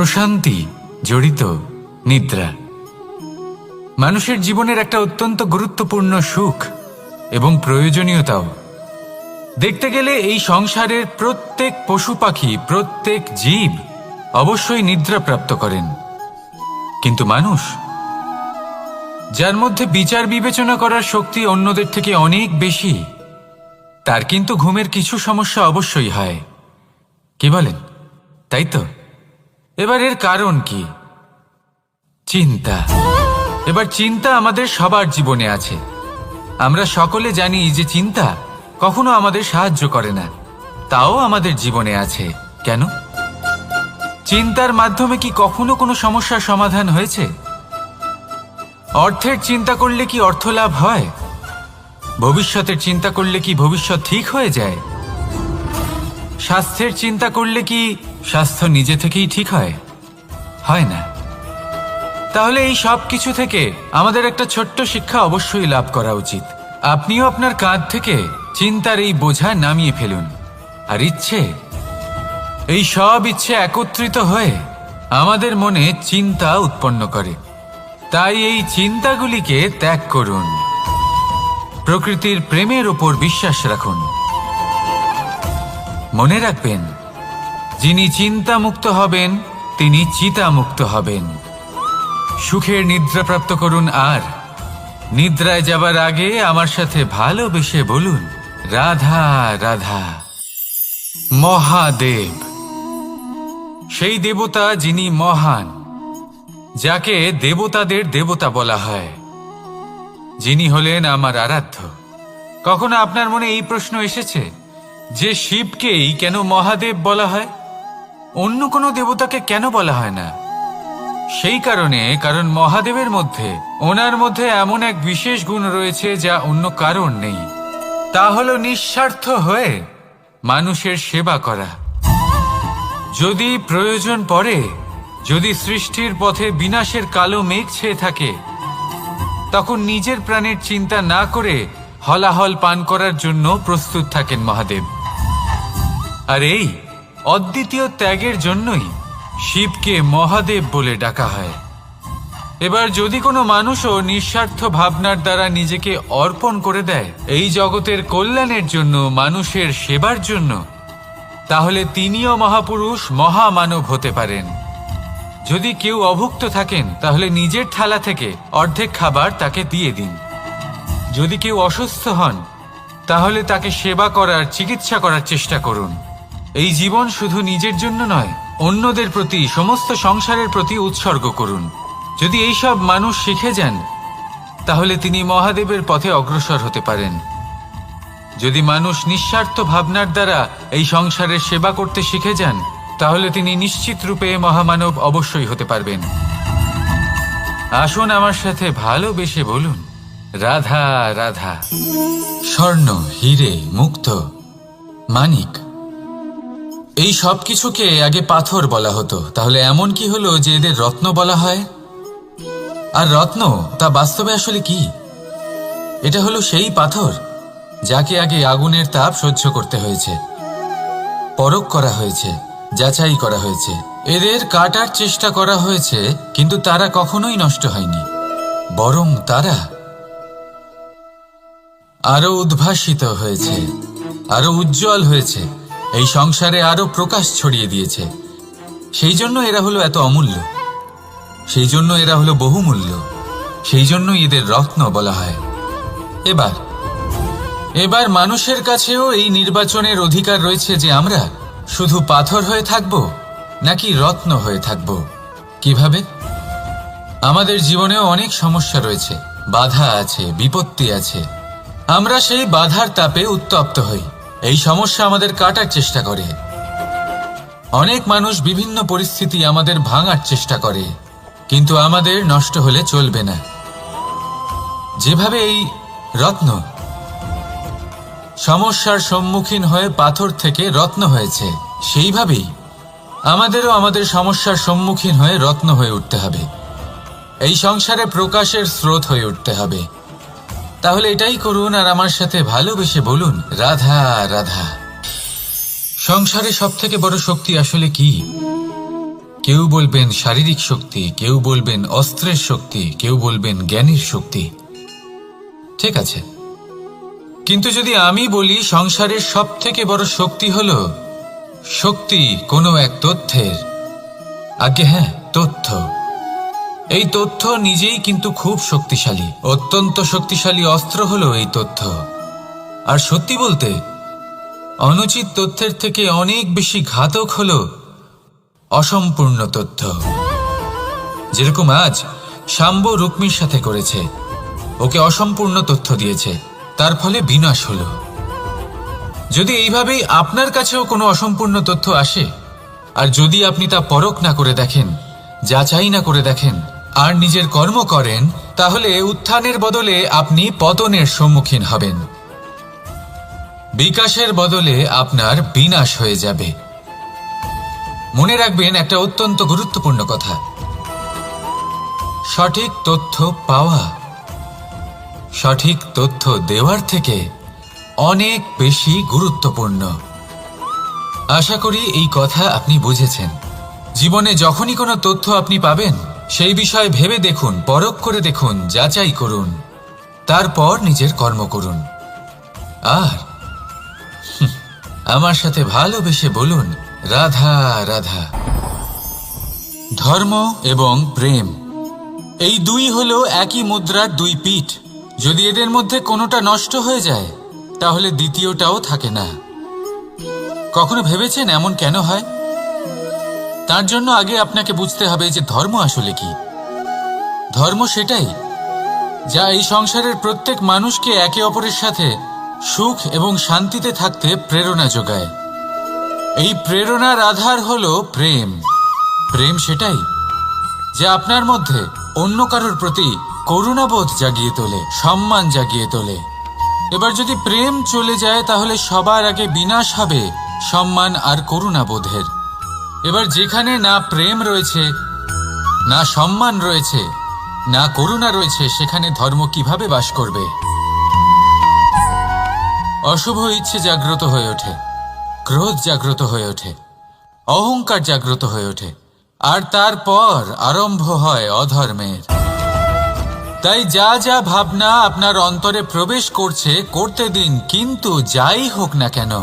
প্রশান্তি জড়িত নিদ্রা মানুষের জীবনের একটা অত্যন্ত গুরুত্বপূর্ণ সুখ এবং প্রয়োজনীয়তাও। দেখতে গেলে এই সংসারের প্রত্যেক পশু পাখি, প্রত্যেক জীব অবশ্যই নিদ্রা প্রাপ্ত করেন, কিন্তু মানুষ, যার মধ্যে বিচার বিবেচনা করার শক্তি অন্যদের থেকে অনেক বেশি, তার কিন্তু ঘুমের কিছু সমস্যা অবশ্যই হয়। কি বলেন, তাই তো? এবার এর কারণ কি? চিন্তা। এবার চিন্তা আমাদের সবার জীবনে আছে। আমরা সকলে জানি যে চিন্তা কখনো আমাদের সাহায্য করে না, তাও আমাদের জীবনে আছে। কেন? চিন্তার মাধ্যমে কি কখনো কোনো সমস্যার সমাধান হয়েছে? অর্থের চিন্তা করলে কি অর্থ লাভ হয়? ভবিষ্যতের চিন্তা করলে কি ভবিষ্যৎ ঠিক হয়ে যায়? স্বাস্থ্যের চিন্তা করলে কি স্বাস্থ্য নিজে থেকেই ঠিক হয়? হয় না। তাহলে এই সব কিছু থেকে আমাদের একটা ছোট্ট শিক্ষা অবশ্যই লাভ করা উচিত। আপনিও আপনার কাঁধ থেকে চিন্তার এই বোঝা নামিয়ে ফেলুন। আর এই সব ইচ্ছে একত্রিত হয়ে আমাদের মনে চিন্তা উৎপন্ন করে। তাই এই চিন্তাগুলিকে ত্যাগ করুন। প্রকৃতির প্রেমের উপর বিশ্বাস রাখুন। মনে রাখবেন, যিনি চিন্তামুক্ত হবেন তিনি চিতামুক্ত হবেন। সুখের নিদ্রা প্রাপ্ত করুন, আর নিদ্রায় যাবার আগে আমার সাথে ভালোবেসে বলুন, রাধা রাধা। মহাদেব, সেই দেবতা যিনি মহান, যাকে দেবতাদের দেবতা বলা হয়, যিনি হলেন আমার আরাধ্য। কখনো আপনার মনে এই প্রশ্ন এসেছে যে শিবকেই কেন মহাদেব বলা হয়, অন্য কোনো দেবতাকে কেন বলা হয় না? সেই কারণ মহাদেবের মধ্যে, ওনার মধ্যে এমন এক বিশেষ গুণ রয়েছে যা অন্য কারণ নেই। তা হলো নিঃস্বার্থ হয়ে মানুষের সেবা করা। যদি প্রয়োজন পড়ে, যদি সৃষ্টির পথে বিনাশের কালো মেঘ ছেয়ে থাকে, তখন নিজের প্রাণের চিন্তা না করে হলাহল পান করার জন্য প্রস্তুত থাকেন মহাদেব। আর এই অদ্বিতীয় ত্যাগের জন্যই শিবকে মহাদেব বলে ডাকা হয়। এবার যদি কোনো মানুষও নিঃস্বার্থ ভাবনার দ্বারা নিজেকে অর্পণ করে দেয় এই জগতের কল্যাণের জন্য, মানুষের সেবার জন্য, তাহলে তিনিও মহাপুরুষ, মহামানব হতে পারেন। যদি কেউ অভুক্ত থাকেন, তাহলে নিজের থালা থেকে অর্ধেক খাবার তাকে দিয়ে দিন। যদি কেউ অসুস্থ হন, তাহলে তাকে সেবা করার, চিকিৎসা করার চেষ্টা করুন। এই জীবন শুধু নিজের জন্য নয়, অন্যদের প্রতি, সমস্ত সংসারের প্রতি উৎসর্গ করুন। যদি এইসব মানুষ শিখে যান, তাহলে তিনি মহাদেবের পথে অগ্রসর হতে পারেন। যদি মানুষ নিঃস্বার্থ ভাবনার দ্বারা এই সংসারের সেবা করতে শিখে যান, তাহলে তিনি নিশ্চিত রূপে মহামানব অবশ্যই হতে পারবেন। আসুন আমার সাথে ভালোবেসে বলুন, রাধা রাধা। স্বর্ণ, হিরে, মুক্ত, মানিক, এই সব কিছুকে আগে পাথর বলা হতো। তাহলে এমন কি হলো যে এদের রত্ন বলা হয়? আর রত্ন তা বাস্তবে আসলে কি? এটা হলো সেই পাথর যাকে আগে আগুনের তাপ সহ্য করতে হয়েছে, পরখ করা হয়েছে, যাচাই করা হয়েছে, এদের কাটার চেষ্টা করা হয়েছে, কিন্তু তারা কখনোই নষ্ট হয়নি, বরং তারা আরো উদ্ভাসিত হয়েছে, আরো উজ্জ্বল হয়েছে, এই সংসারে আরো প্রকাশ ছড়িয়ে দিয়েছে। সেই জন্য এরা হলো এত অমূল্য, সেই জন্য এরা হলো বহুমূল্য, সেই জন্য এদের রত্ন বলা হয়। এবার মানুষের কাছেও এই নির্বাচনের অধিকার রয়েছে যে আমরা শুধু পাথর হয়ে থাকব নাকি রত্ন হয়ে থাকব। কিভাবে? আমাদের জীবনেও অনেক সমস্যা রয়েছে, বাধা আছে, বিপত্তি আছে। আমরা সেই বাধার তাপে উত্তপ্ত হই, এই সমস্যা আমাদের কাটার চেষ্টা করে। অনেক মানুষ বিভিন্ন পরিস্থিতি আমাদের ভাঙার চেষ্টা করে, কিন্তু আমাদের নষ্ট হলে চলবে না। যেভাবে এই রত্ন সমস্যার সম্মুখীন হয়ে পাথর থেকে রত্ন হয়েছে, সেইভাবেই আমাদেরও আমাদের সমস্যার সম্মুখীন হয়ে রত্ন হয়ে উঠতে হবে, এই সংসারে প্রকাশের স্রোত হয়ে উঠতে হবে। তাহলে এটাই করুন, আর আমার সাথে ভালোবেসে বলুন, রাধা রাধা। সংসারে সব থেকে বড় শক্তি আসলে কি? কেউ বলবেন শারীরিক শক্তি, কেউ বলবেন অস্ত্রের শক্তি, কেউ বলবেন জ্ঞানের শক্তি। ঠিক আছে, কিন্তু যদি আমি বলি সংসারের সব থেকে বড় শক্তি হল শক্তি কোনো এক তথ্যের, আগে হ্যাঁ, তথ্য। এই তথ্য নিজেই কিন্তু খুব শক্তিশালী, অত্যন্ত শক্তিশালী অস্ত্র হলো এই তথ্য। আর সত্যি বলতে অনুচিত তথ্যের থেকে অনেক বেশি ঘাতক হলো অসম্পূর্ণ তথ্য। যেরকম আজ শাম্ব রুক্মির সাথে করেছে, ওকে অসম্পূর্ণ তথ্য দিয়েছে, তার ফলে বিনাশ হলো। যদি এইভাবেই আপনার কাছেও কোনো অসম্পূর্ণ তথ্য আসে, আর যদি আপনি তা পরখ না করে দেখেন, যাচাই না করে দেখেন, আর নিজের কর্ম করেন, তাহলে উত্থানের বদলে আপনি পতনের সম্মুখীন হবেন। বিকাশের বদলে আপনার বিনাশ হয়ে যাবে। মনে রাখবেন একটা অত্যন্ত গুরুত্বপূর্ণ কথা, সঠিক তথ্য পাওয়া সঠিক তথ্য দেওয়ার থেকে অনেক বেশি গুরুত্বপূর্ণ। আশা করি এই কথা আপনি বুঝেছেন। জীবনে যখনই কোনো তথ্য আপনি পাবেন, সেই বিষয়ে ভেবে দেখুন, পরখ করে দেখুন, যাচাই করুন, তারপর নিজের কর্ম করুন। আর আমার সাথে ভালোবেসে বলুন, রাধা রাধা। ধর্ম এবং প্রেম, এই দুই হলো একই মুদ্রার দুই পিঠ। যদি এদের মধ্যে কোনোটা নষ্ট হয়ে যায়, তাহলে দ্বিতীয়টাও থাকে না। কখনো ভেবেছেন এমন কেন হয়? তার জন্য আগে আপনাকে বুঝতে হবে যে ধর্ম আসলে কি। ধর্ম সেটাই যা এই সংসারের প্রত্যেক মানুষকে একে অপরের সাথে সুখ এবং শান্তিতে থাকতে প্রেরণা যোগায়। এই প্রেরণার আধার হলো প্রেম। প্রেম সেটাই যা আপনার মধ্যে অন্য কারোর প্রতি করুণাবোধ জাগিয়ে তোলে, সম্মান জাগিয়ে তোলে। এবার যদি প্রেম চলে যায়, তাহলে সবার আগে বিনাশ হবে সম্মান আর করুণাবোধের। এবার যেখানে না প্রেম রয়েছে, না সম্মান রয়েছে, না করুণা রয়েছে, সেখানে ধর্ম কিভাবে বাস করবে? অশুভ ইচ্ছে জাগ্রত হয়ে ওঠে, ক্রোধ জাগ্রত হয়ে ওঠে, অহংকার জাগ্রত হয়ে ওঠে, আর তারপর আরম্ভ হয় অধর্মের। তাই যা যা ভাবনা আপনার অন্তরে প্রবেশ করছে, করতে দিন, কিন্তু যাই হোক না কেন,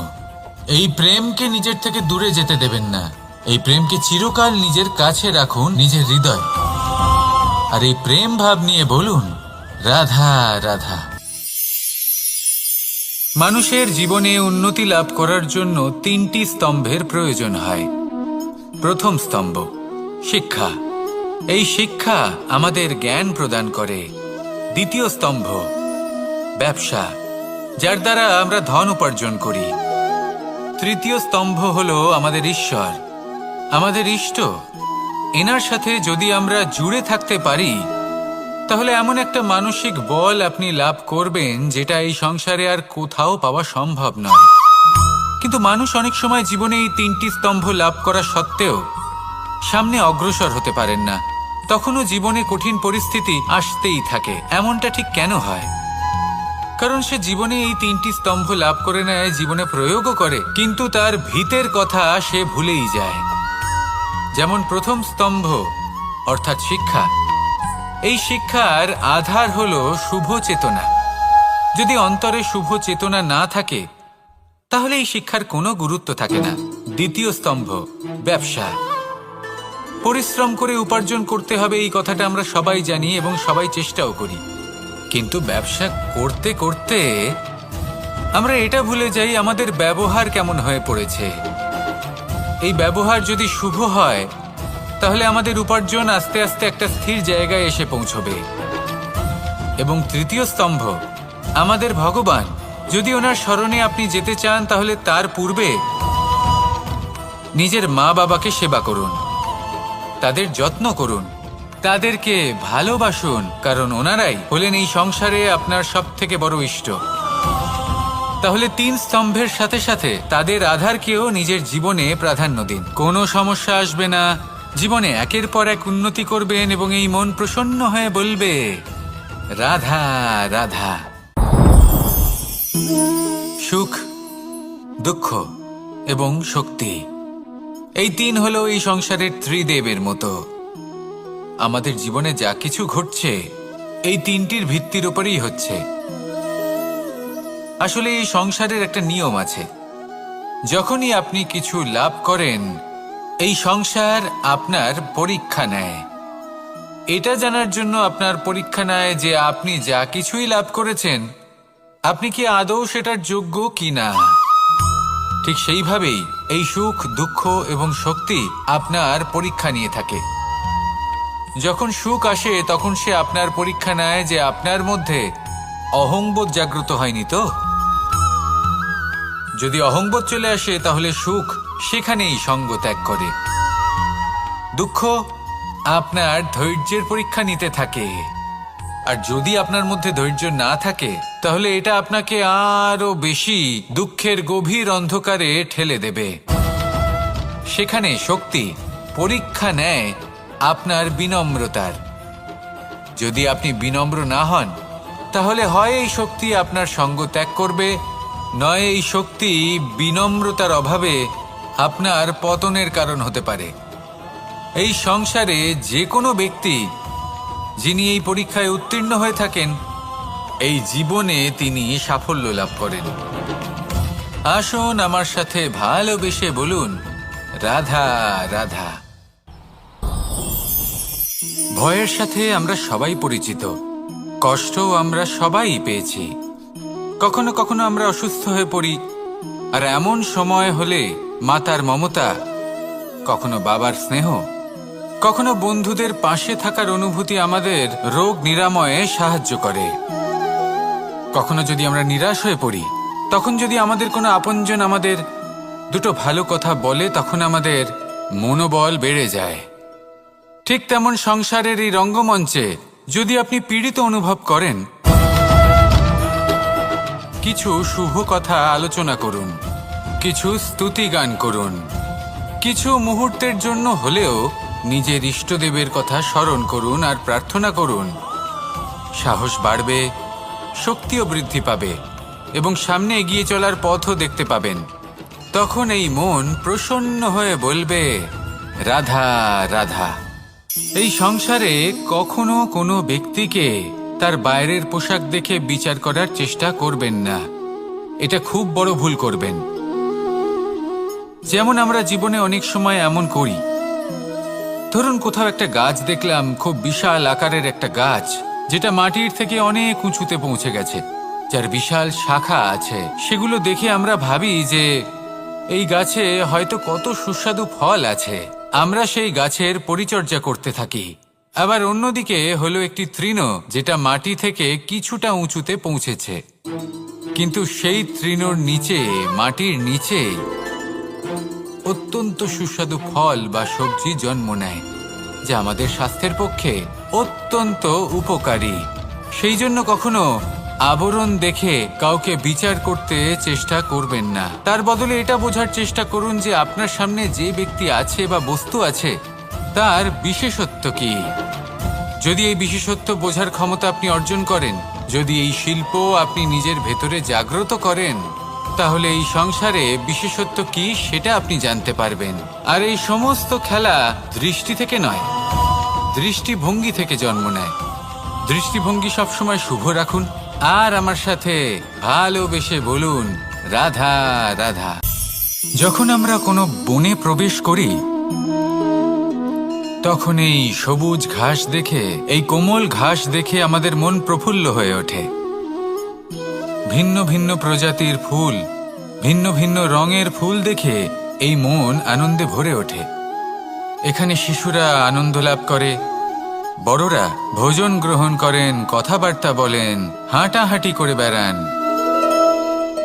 এই প্রেমকে নিজের থেকে দূরে যেতে দেবেন না। এই প্রেমকে চিরকাল নিজের কাছে রাখুন, নিজের হৃদয়। আর এই প্রেম ভাব নিয়ে বলুন, রাধা রাধা। মানুষের জীবনে উন্নতি লাভ করার জন্য তিনটি স্তম্ভের প্রয়োজন হয়। প্রথম স্তম্ভ শিক্ষা। এই শিক্ষা আমাদের জ্ঞান প্রদান করে। দ্বিতীয় স্তম্ভ ব্যবসা, যার দ্বারা আমরা ধন উপার্জন করি। তৃতীয় স্তম্ভ হলো আমাদের ঈশ্বর, আমাদের ইষ্ট। এনার সাথে যদি আমরা জুড়ে থাকতে পারি, তাহলে এমন একটা মানসিক বল আপনি লাভ করবেন যেটা এই সংসারে আর কোথাও পাওয়া সম্ভব নয়। কিন্তু মানুষ অনেক সময় জীবনে এই তিনটি স্তম্ভ লাভ করা সত্ত্বেও সামনে অগ্রসর হতে পারেন না। তখনও জীবনে কঠিন পরিস্থিতি আসতেই থাকে। এমনটা ঠিক কেন হয়? কারণ সে জীবনে এই তিনটি স্তম্ভ লাভ করে নেয়, জীবনে প্রয়োগও করে, কিন্তু তার ভিতের কথা সে ভুলেই যায়। যেমন প্রথম স্তম্ভ অর্থাৎ শিক্ষা। এই শিক্ষার আধার হলো শুভ চেতনা। যদি অন্তরে শুভ চেতনা না থাকে, তাহলে এই শিক্ষার কোনো গুরুত্ব থাকে না। দ্বিতীয় স্তম্ভ ব্যবসা। পরিশ্রম করে উপার্জন করতে হবে, এই কথাটা আমরা সবাই জানি এবং সবাই চেষ্টাও করি। কিন্তু ব্যবসা করতে করতে আমরা এটা ভুলে যাই আমাদের ব্যবহার কেমন হয়ে পড়েছে। এই ব্যবহার যদি শুভ হয়, তাহলে আমাদের উপার্জন আস্তে আস্তে একটা স্থির জায়গায় এসে পৌঁছবে। এবং তৃতীয় স্তম্ভ আমাদের ভগবান। যদি ওনার স্মরণে আপনি যেতে চান, তাহলে তার পূর্বে নিজের মা বাবাকে সেবা করুন, তাদের যত্ন করুন, তাদেরকে ভালোবাসুন, কারণ ওনারাই হলেন এই সংসারে আপনার সব থেকে বড় ইষ্ট। তাহলে তিন স্তম্ভের সাথে সাথে তাদের আধারকেও নিজের জীবনে প্রাধান্য দিন। কোনো সমস্যা আসবে না, জীবনে একের পর এক উন্নতি করবেন এবং এই মন প্রসন্ন হয়ে বলবে, রাধা রাধা। সুখ, দুঃখ এবং শক্তি এই তিন হলো এই সংসারের ত্রিদেবের মতো। আমাদের জীবনে যা কিছু ঘটছে এই তিনটির ভিত্তির উপরেই হচ্ছে। আসলে এই সংসারের একটা নিয়ম আছে, যখনই আপনি কিছু লাভ করেন এই সংসার আপনার পরীক্ষা নেয়। এটা জানার জন্য আপনার পরীক্ষা নেয় যে আপনি যা কিছুই লাভ করেছেন আপনি কি আদৌ সেটার যোগ্য কিনা। ঠিক সেইভাবেই এই সুখ, দুঃখ এবং শক্তি আপনার পরীক্ষা নিয়ে থাকে। যখন সুখ আসে তখন সে আপনার পরীক্ষা নেয় যে আপনার মধ্যে অহংবোধ জাগ্রত হয়নি তো। যদি অহংবোধ চলে আসে তাহলে সুখ সেখানেই সঙ্গ ত্যাগ করে। দুঃখ আপনার ধৈর্যের পরীক্ষা নিতে থাকে, আর যদি আপনার মধ্যে ধৈর্য না থাকে তাহলে এটা আপনাকে আরো বেশি দুঃখের গভীর অন্ধকারে ঠেলে দেবে। সেখানে শক্তি পরীক্ষা নেয় আপনার বিনম্রতার। যদি আপনি বিনম্র না হন তাহলে হয় এই শক্তি আপনার সঙ্গ ত্যাগ করবে, নয় এই শক্তি বিনম্রতার অভাবে আপনার পতনের কারণ হতে পারে। এই সংসারে যে কোনো ব্যক্তি যিনি এই পরীক্ষায় উত্তীর্ণ হয়ে থাকেন এই জীবনে তিনি সাফল্য লাভ করেন। আসুন আমার সাথে ভালোবেসে বলুন, রাধা রাধা। ভয়ের সাথে আমরা সবাই পরিচিত, কষ্টও আমরা সবাই পেয়েছি। কখনো কখনো আমরা অসুস্থ হয়ে পড়ি, আর এমন সময় হলে মাতার মমতা, কখনো বাবার স্নেহ, কখনো বন্ধুদের পাশে থাকার অনুভূতি আমাদের রোগ নিরাময়ে সাহায্য করে। কখনো যদি আমরা নিরাশ হয়ে পড়ি, তখন যদি আমাদের কোনো আপনজন আমাদের দুটো ভালো কথা বলে তখন আমাদের মনোবল বেড়ে যায়। ঠিক তেমন সংসারের এই রঙ্গমঞ্চে যদি আপনি পীড়িত অনুভব করেন, কিছু শুভ কথা আলোচনা করুন, কিছু স্তুতি গান করুন, কিছু মুহূর্তের জন্য হলেও নিজের ইষ্টদেবের কথা স্মরণ করুন আর প্রার্থনা করুন। সাহস বাড়বে, শক্তিও বৃদ্ধি পাবে এবং সামনে এগিয়ে চলার পথও দেখতে পাবেন। তখন এই মন প্রসন্ন হয়ে বলবে, রাধা রাধা। এই সংসারে কখনো কোনো ব্যক্তিকে তার বাইরের পোশাক দেখে বিচার করার চেষ্টা করবেন না, এটা খুব বড় ভুল করবেন। যেমন আমরা জীবনে অনেক সময় এমন করি, ধরুন কোথাও একটা গাছ দেখলাম, খুব বিশাল আকারের একটা গাছ যেটা মাটির থেকে অনেক উঁচুতে পৌঁছে গেছে, যার বিশাল শাখা আছে। সেগুলো দেখে আমরা ভাবি যে এই গাছে হয়তো কত সুস্বাদু ফল আছে, আমরা সেই গাছের পরিচর্যা করতে থাকি। আবার অন্যদিকে হলো একটি তৃণ যেটা মাটি থেকে কিছুটা উঁচুতে পৌঁছেছে, কিন্তু সেই তৃণর নিচে, মাটির নিচে অত্যন্ত সুস্বাদু ফল বা সবজি জন্ম নেয়, যা আমাদের স্বাস্থ্যের পক্ষে অত্যন্ত উপকারী। সেই জন্য কখনো আবরণ দেখে কাউকে বিচার করতে চেষ্টা করবেন না। তার বদলে এটা বোঝার চেষ্টা করুন যে আপনার সামনে যে ব্যক্তি আছে বা বস্তু আছে তার বিশেষত্ব কি। যদি এই বিশেষত্ব বোঝার ক্ষমতা আপনি অর্জন করেন, যদি এই শিল্প আপনি নিজের ভেতরে জাগ্রত করেন, তাহলে এই সংসারে বিশেষত্ব কি সেটা আপনি জানতে পারবেন। আর এই সমস্ত খেলা দৃষ্টি থেকে নয়, দৃষ্টিভঙ্গি থেকে জন্ম নেয়। দৃষ্টিভঙ্গি সবসময় শুভ রাখুন আর আমার সাথে ভালোবেসে বলুন, রাধা রাধা। যখন আমরা কোনো বনে প্রবেশ করি তখন এই সবুজ ঘাস দেখে, এই কোমল ঘাস দেখে আমাদের মন প্রফুল্ল হয়ে ওঠে। ভিন্ন ভিন্ন প্রজাতির ফুল, ভিন্ন ভিন্ন রঙের ফুল দেখে এই মন আনন্দে ভরে ওঠে। এখানে শিশুরা আনন্দ লাভ করে, বড়রা ভোজন গ্রহণ করেন, কথাবার্তা বলেন, হাঁটাহাঁটি করে বেড়ান।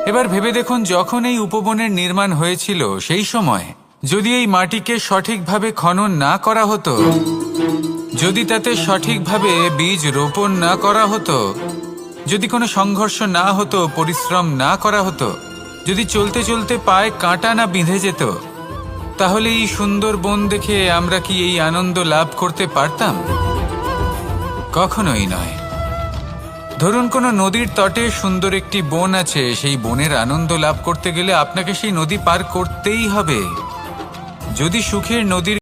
এবার ভেবে দেখুন, যখন এই উপবনের নির্মাণ হয়েছিল সেই সময় যদি এই মাটিকে সঠিকভাবে খনন না করা হতো, যদি তাতে সঠিকভাবে বীজ রোপণ না করা হতো, যদি কোনো সংঘর্ষ না হতো, পরিশ্রম না করা হতো, যদি চলতে চলতে পায়ে কাঁটা না বিঁধে যেত, তাহলে এই সুন্দর বন দেখে আমরা কি এই আনন্দ লাভ করতে পারতাম? কখনোই নয়। ধরুন কোনো নদীর তটে সুন্দর একটি বন আছে, সেই বনের আনন্দ লাভ করতে গেলে আপনাকে সেই নদী পার করতেই হবে। যদি সুখের নদীর